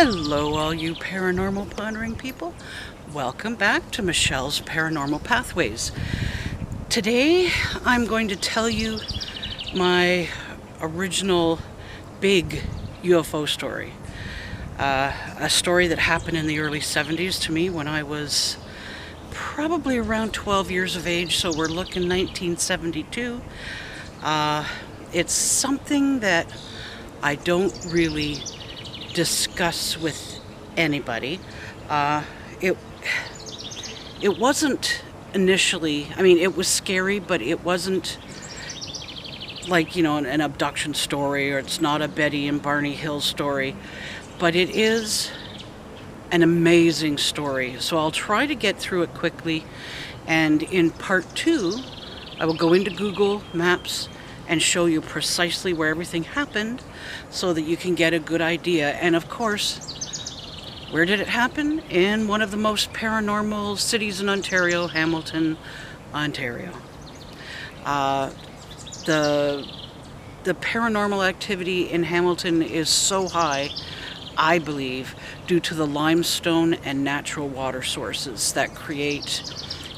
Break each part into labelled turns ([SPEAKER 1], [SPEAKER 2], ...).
[SPEAKER 1] Hello, all you paranormal pondering people. Welcome back to Michelle's Paranormal Pathways. Today, I'm going to tell you my original big UFO story. A story that happened in the early 70s to me when I was probably around 12 years of age, so we're looking 1972. It's something that I don't really discuss with anybody. It wasn't initially, I mean, it was scary, but it wasn't like, you know, an abduction story, or it's not a Betty and Barney Hill story, but it is an amazing story. So I'll try to get through it quickly, and in part 2 I will go into Google Maps and show you precisely where everything happened so that you can get a good idea. And of course, where did it happen? In one of the most paranormal cities in Ontario, Hamilton, Ontario. The paranormal activity in Hamilton is so high, I believe, due to the limestone and natural water sources that create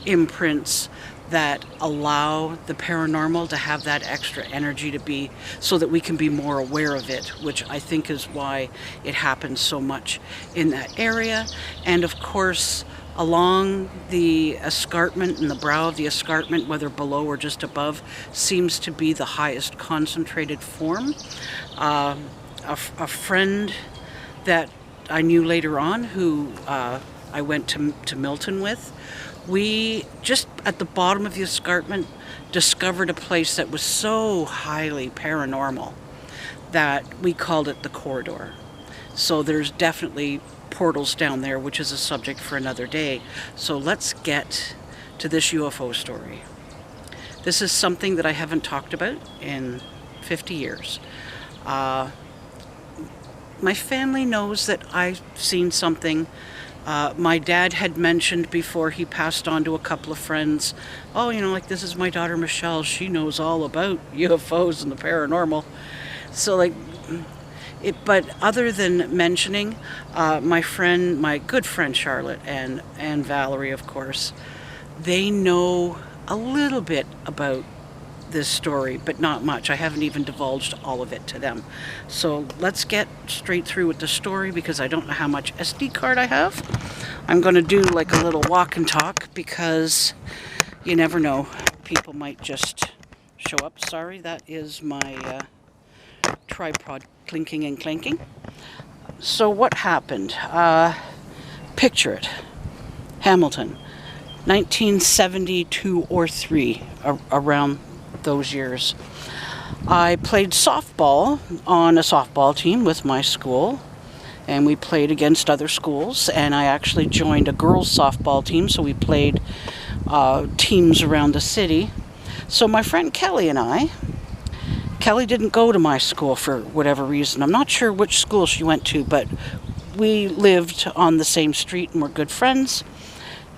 [SPEAKER 1] imprints that allow the paranormal to have that extra energy to be, so that we can be more aware of it, which I think is why it happens so much in that area. And of course, along the escarpment and the brow of the escarpment, whether below or just above, seems to be the highest concentrated form. A friend that I knew later on, who I went to Milton with, we just at the bottom of the escarpment discovered a place that was so highly paranormal that we called it the corridor. So there's definitely portals down there, which is a subject for another day. So let's get to this UFO story. This is something that I haven't talked about in 50 years. My family knows that I've seen something. My dad had mentioned before he passed on to a couple of friends, oh, you know, like, this is my daughter Michelle, she knows all about UFOs and the paranormal. So like, but other than mentioning, my good friend Charlotte and Valerie, of course, they know a little bit about this story, but not much. I haven't even divulged all of it to them. So let's get straight through with the story, because I don't know how much SD card I have. I'm going to do like a little walk and talk, because you never know, people might just show up. Sorry, that is my tripod clinking and clanking. So what happened? Picture it. Hamilton, 1972 or 3, around those years. I played softball on a softball team with my school, and we played against other schools, and I actually joined a girls softball team, so we played teams around the city. So my friend Kelly and Kelly didn't go to my school for whatever reason. I'm not sure which school she went to, but we lived on the same street and were good friends,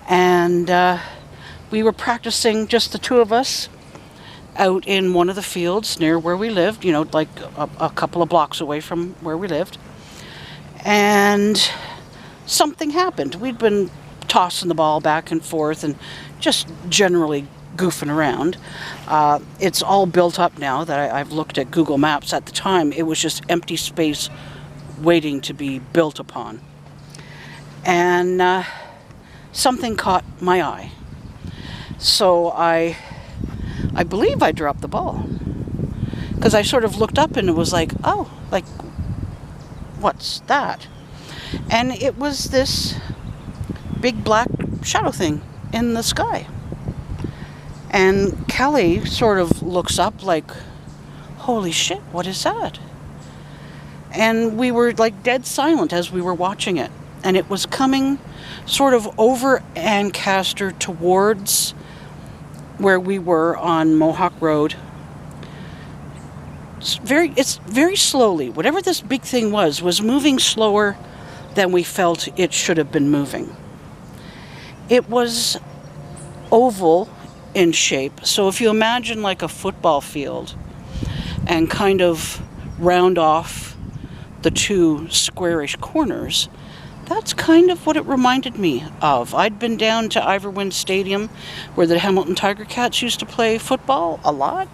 [SPEAKER 1] and we were practicing, just the two of us, out in one of the fields near where we lived, you know, like a couple of blocks away from where we lived. And something happened. We'd been tossing the ball back and forth and just generally goofing around. It's all built up now that I've looked at Google Maps. At the time, it was just empty space waiting to be built upon. And something caught my eye. So I believe I dropped the ball, because I sort of looked up and it was like, oh, like, what's that? And it was this big black shadow thing in the sky. And Kelly sort of looks up like, holy shit, what is that? And we were like dead silent as we were watching it. And it was coming sort of over Ancaster towards where we were on Mohawk Road. It's very slowly. Whatever this big thing was moving slower than we felt it should have been moving. It was oval in shape. So if you imagine like a football field and kind of round off the two squarish corners, that's kind of what it reminded me of. I'd been down to Iverwind Stadium where the Hamilton Tiger Cats used to play football a lot.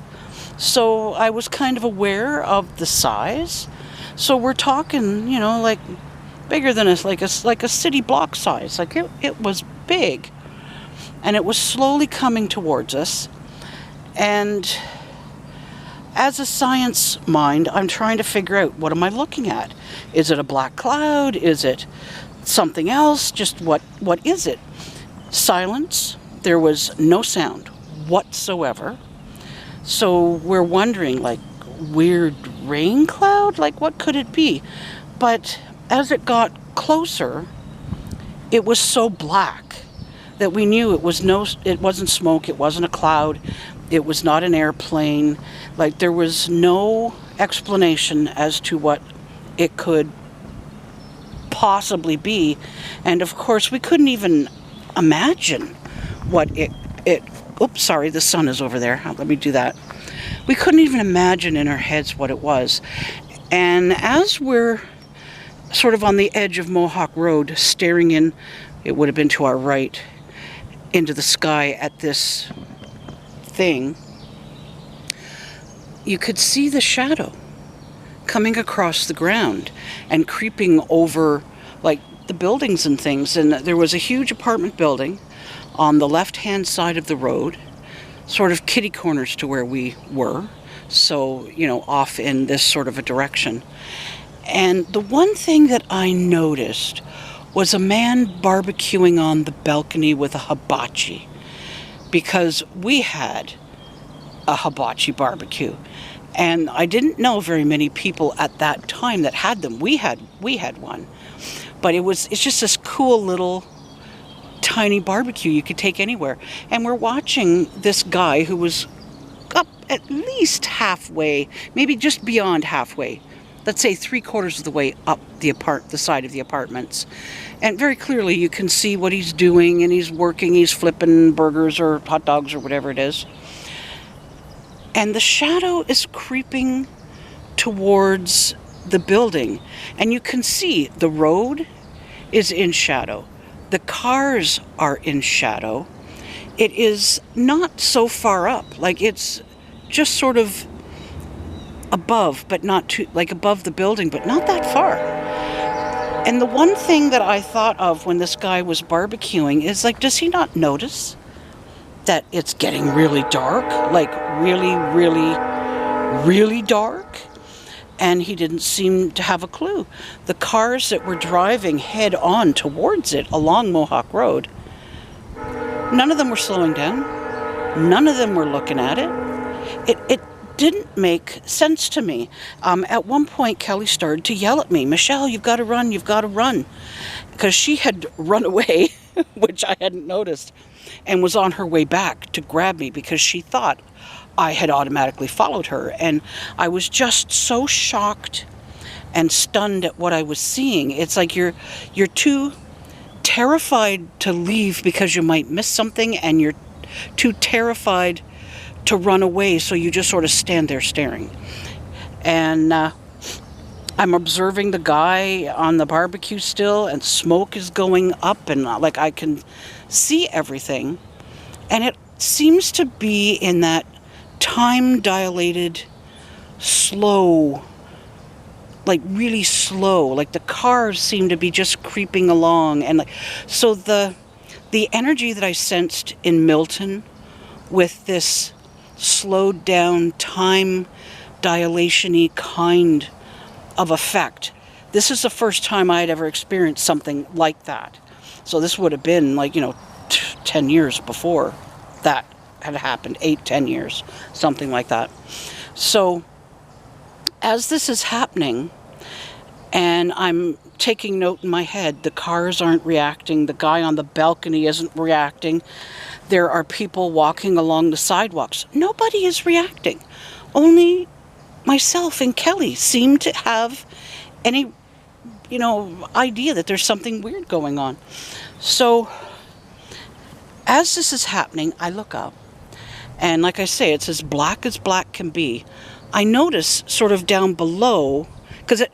[SPEAKER 1] So I was kind of aware of the size. So we're talking, you know, like bigger than us, like a city block size. Like it was big. And it was slowly coming towards us. And as a science mind, I'm trying to figure out, what am I looking at? Is it a black cloud? Is it something else? Just what is it? Silence. There was no sound whatsoever. So we're wondering, like, weird rain cloud? Like, what could it be? But as it got closer, it was so black that we knew it wasn't smoke, it wasn't a cloud, it was not an airplane. Like, there was no explanation as to what it could possibly be. And of course, we couldn't even imagine what oops, sorry, the sun is over there. Let me do that. We couldn't even imagine in our heads what it was. And as we're sort of on the edge of Mohawk Road, staring in, it would have been to our right, into the sky at this thing, you could see the shadow coming across the ground and creeping over, like, the buildings and things. And there was a huge apartment building on the left-hand side of the road, sort of kitty corners to where we were, so, you know, off in this sort of a direction. And the one thing that I noticed was a man barbecuing on the balcony with a hibachi, because we had a hibachi barbecue, and I didn't know very many people at that time that had them. We had one, but it's just this cool little tiny barbecue you could take anywhere. And we're watching this guy who was up at least halfway, maybe just beyond halfway, let's say 3/4 of the way up the side of the apartments. And very clearly you can see what he's doing, and he's working, he's flipping burgers or hot dogs or whatever it is. And the shadow is creeping towards the building. And you can see the road is in shadow. The cars are in shadow. It is not so far up. Like, it's just sort of above, but not too, like above the building, but not that far. And the one thing that I thought of when this guy was barbecuing is, like, does he not notice that it's getting really dark? Like, really, really, really dark? And he didn't seem to have a clue. The cars that were driving head on towards it along Mohawk Road, none of them were slowing down. None of them were looking at it. It didn't make sense to me. At one point, Kelly started to yell at me, "Michelle, you've got to run, you've got to run." Because she had run away, which I hadn't noticed, and was on her way back to grab me because she thought I had automatically followed her. And I was just so shocked and stunned at what I was seeing. It's like you're too terrified to leave because you might miss something, and you're too terrified to run away, so you just sort of stand there staring. And I'm observing the guy on the barbecue still, and smoke is going up, and like, I can see everything. And it seems to be in that time-dilated, slow, like really slow, like the cars seem to be just creeping along. And like, so the energy that I sensed in Milton with this slowed down, time dilation-y kind of effect, this is the first time I had ever experienced something like that. So this would have been, like, 10 years before that had happened, 8-10 years, something like that. So as this is happening, and I'm taking note in my head, the cars aren't reacting, the guy on the balcony isn't reacting, there are people walking along the sidewalks, nobody is reacting. Only myself and Kelly seem to have any, idea that there's something weird going on. So as this is happening, I look up, and like I say, it's as black can be. I notice sort of down below, because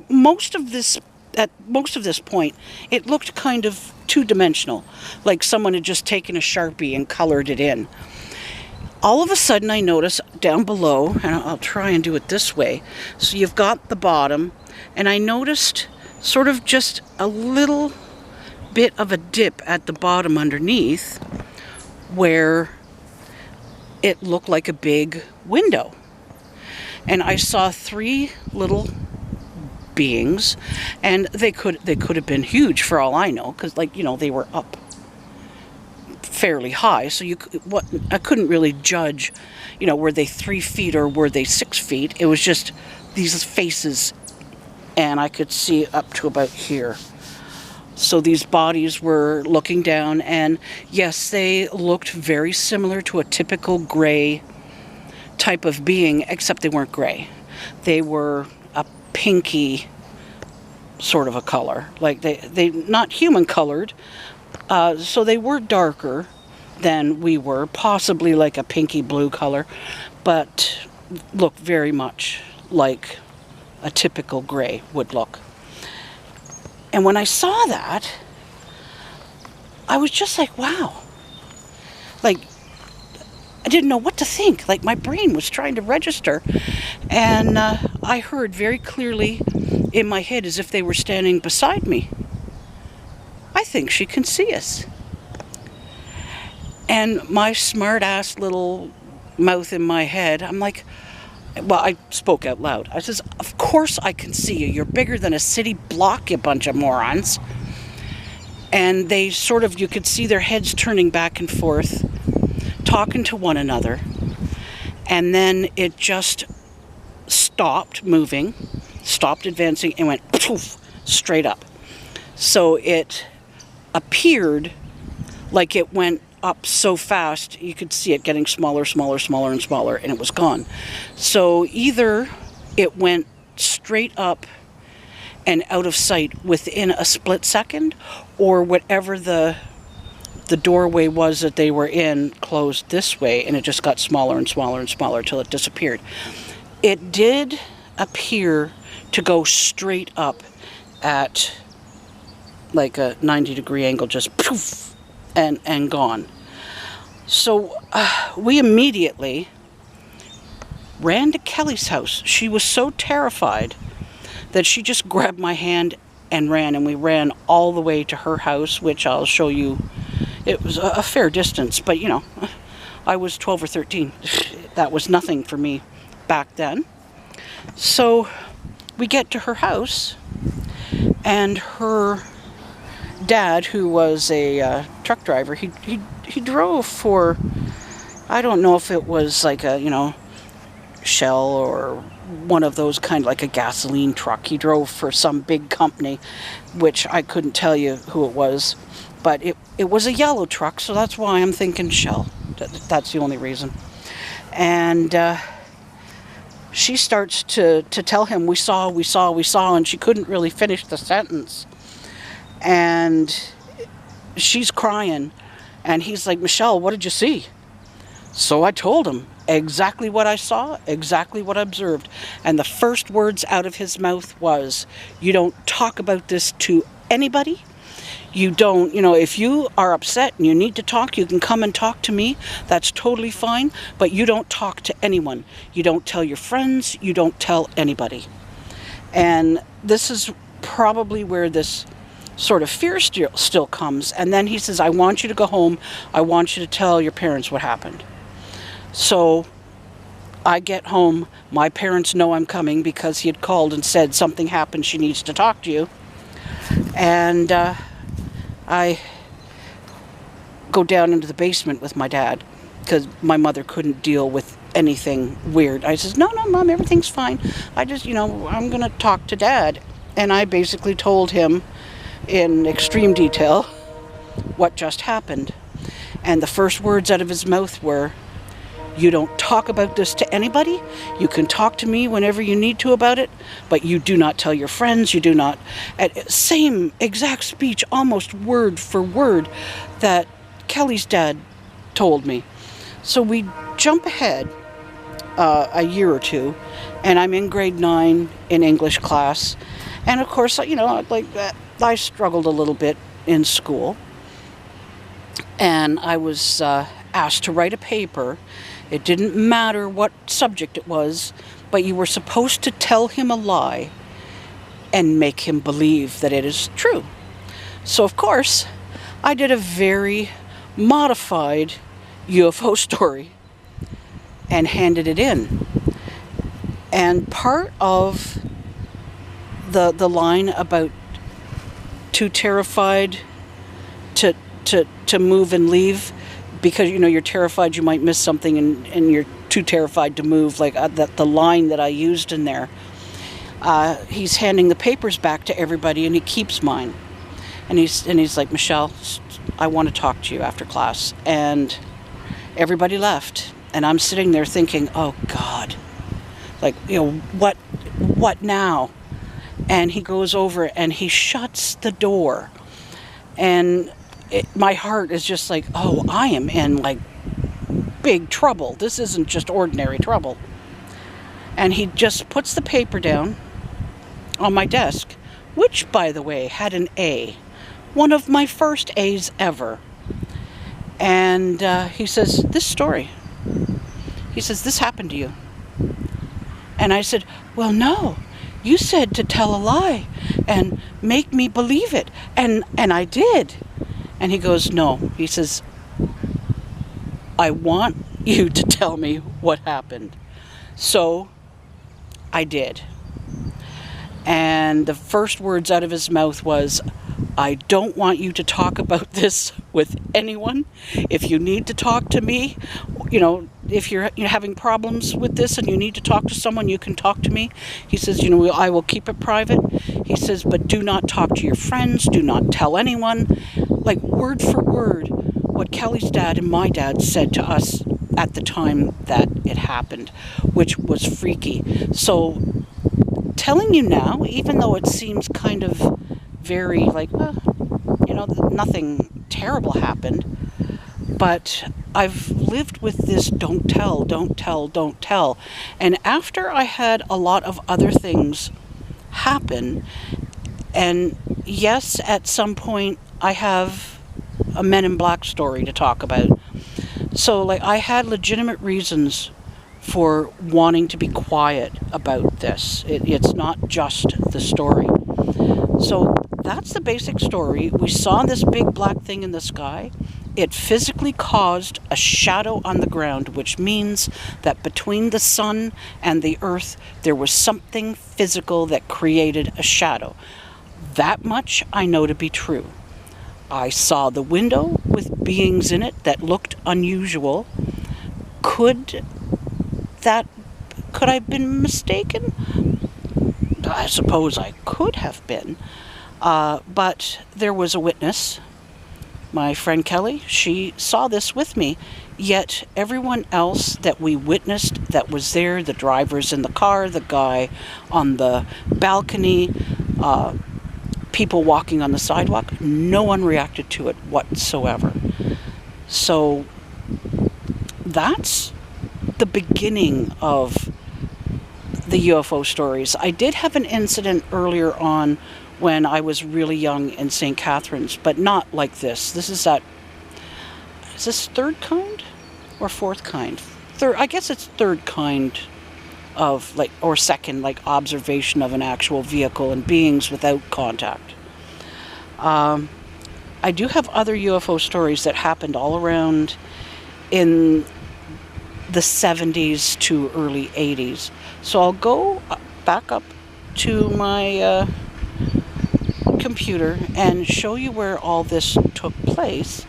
[SPEAKER 1] most of this, at most of this point, it looked kind of two-dimensional, like someone had just taken a Sharpie and colored it in. All of a sudden I notice down below, and I'll try and do it this way, so you've got the bottom, and I noticed sort of just a little bit of a dip at the bottom underneath where it looked like a big window. And I saw 3 little beings, and they could have been huge for all I know, because, like, you know, they were up fairly high, so I couldn't really judge, you know, were they 3 feet or were they 6 feet. It was just these faces, and I could see up to about here. So these bodies were looking down, and yes, they looked very similar to a typical gray type of being, except they weren't gray. They were a pinky sort of a color, like they not human colored, so they were darker than we were, possibly like a pinky blue color, but looked very much like a typical gray would look. And when I saw that, I was just like, wow. Like, I didn't know what to think. Like, my brain was trying to register. And I heard very clearly in my head as if they were standing beside me, I think she can see us. And my smart-ass little mouth in my head, I'm like, well, I spoke out loud. I says, of course I can see you. You're bigger than a city block, you bunch of morons. And they sort of, you could see their heads turning back and forth, talking to one another. And then it just stopped moving, stopped advancing, and went poof, straight up. So it appeared like it went up so fast, you could see it getting smaller, smaller, smaller, and smaller, and it was gone. So either it went straight up and out of sight within a split second, or whatever the doorway was that they were in closed this way, and it just got smaller and smaller and smaller till it disappeared. It did appear to go straight up at like a 90-degree angle, just poof, and gone. So we immediately ran to Kelly's house. She was so terrified that she just grabbed my hand and ran, and we ran all the way to her house, which I'll show you. It was a fair distance, but you know, I was 12 or 13. That was nothing for me back then. So we get to her house, and her dad, who was a truck driver, he drove for, I don't know if it was like a, you know, Shell or one of those kind of like a gasoline truck. He drove for some big company, which I couldn't tell you who it was, but it was a yellow truck, so that's why I'm thinking Shell. That's the only reason. And she starts to tell him, we saw, and she couldn't really finish the sentence. And she's crying, and he's like, Michelle, what did you see? So I told him exactly what I saw, exactly what I observed. And the first words out of his mouth was, you don't talk about this to anybody. You don't, you know, if you are upset and you need to talk, you can come and talk to me. That's totally fine. But you don't talk to anyone. You don't tell your friends. You don't tell anybody. And this is probably where this sort of fear still comes. And then he says, I want you to go home. I want you to tell your parents what happened. So I get home. My parents know I'm coming because he had called and said something happened. She needs to talk to you. And I go down into the basement with my dad because my mother couldn't deal with anything weird. I says, no, Mom, everything's fine. I just, you know, I'm going to talk to Dad. And I basically told him in extreme detail what just happened. And the first words out of his mouth were, you don't talk about this to anybody. You can talk to me whenever you need to about it, but you do not tell your friends. You do not. Same exact speech, almost word for word, that Kelly's dad told me. So we jump ahead a year or two, and I'm in grade 9 in English class, And of course, you know, like I struggled a little bit in school, and I was asked to write a paper. It didn't matter what subject it was, but you were supposed to tell him a lie and make him believe that it is true. So of course, I did a very modified UFO story and handed it in. And part of the line about too terrified to move and leave, because you know you're terrified you might miss something, and you're too terrified to move, like the line that I used in there, he's handing the papers back to everybody, and he keeps mine, and he's like, Michelle, I want to talk to you after class. And everybody left, and I'm sitting there thinking, oh God, like, you know, what now? And he goes over and he shuts the door, and my heart is just like, oh, I am in like big trouble. This isn't just ordinary trouble. And he just puts the paper down on my desk, which, by the way, had an A, one of my first A's ever. And he says, this story, he says, this happened to you. And I said, well, no, you said to tell a lie and make me believe it. And I did. And he goes, no, he says, I want you to tell me what happened. So I did. And the first words out of his mouth was, I don't want you to talk about this with anyone. If you need to talk to me, you know, if you're having problems with this and you need to talk to someone, you can talk to me. He says, you know, I will keep it private. He says, but do not talk to your friends. Do not tell anyone. Like word for word, what Kelly's dad and my dad said to us at the time that it happened, which was freaky. So telling you now, even though it seems kind of very like, you know, nothing terrible happened, but I've lived with this don't tell, don't tell, don't tell. And after I had a lot of other things happen, and yes, at some point I have a Men in Black story to talk about. So like I had legitimate reasons for wanting to be quiet about this. It's not just the story. So that's the basic story. We saw this big black thing in the sky. It physically caused a shadow on the ground, which means that between the sun and the earth, there was something physical that created a shadow. That much I know to be true. I saw the window with beings in it that looked unusual. Could I have been mistaken? I suppose I could have been. But there was a witness, my friend Kelly. She saw this with me, yet everyone else that we witnessed that was there, the drivers in the car, the guy on the balcony, people walking on the sidewalk, no one reacted to it whatsoever. So that's the beginning of the UFO stories. I did have an incident earlier on when I was really young in St. Catharines, but not like this. Is this third kind or fourth kind? Third, I guess it's third kind of like, or second, like observation of an actual vehicle and beings without contact. I do have other UFO stories that happened all around in the 70s to early 80s. So I'll go back up to my computer and show you where all this took place.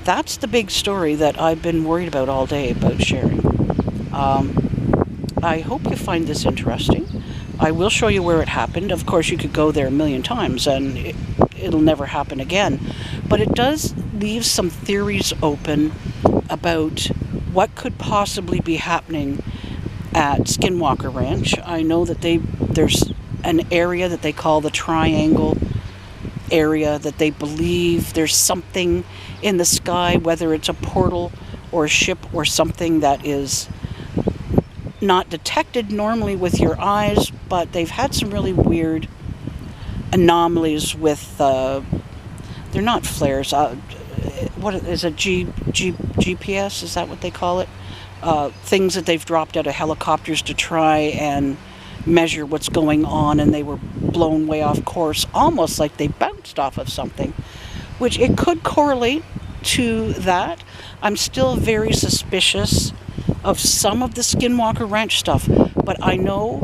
[SPEAKER 1] That's the big story that I've been worried about all day about sharing. I hope you find this interesting. I will show you where it happened. Of course, you could go there a million times and it'll never happen again. But it does leave some theories open about what could possibly be happening at Skinwalker Ranch. I know that there's an area that they call the Triangle area, that they believe there's something in the sky, whether it's a portal or a ship or something that is not detected normally with your eyes, but they've had some really weird anomalies with, they're not flares, what is a GPS, is that what they call it? Things that they've dropped out of helicopters to try and measure what's going on, and they were blown way off course, almost like they bounced off of something, which it could correlate to that. I'm still very suspicious of some of the Skinwalker Ranch stuff, but I know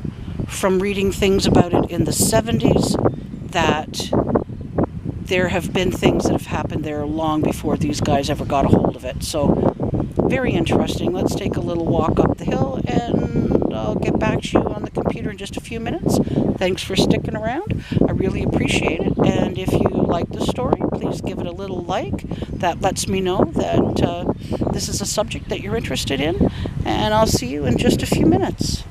[SPEAKER 1] from reading things about it in the 70s that there have been things that have happened there long before these guys ever got a hold of it. So, very interesting. Let's take a little walk up the hill, and I'll get back to you on the computer in just a few minutes. Thanks for sticking around. I really appreciate it. And if you like the story, please give it a little like. That lets me know that this is a subject that you're interested in. And I'll see you in just a few minutes.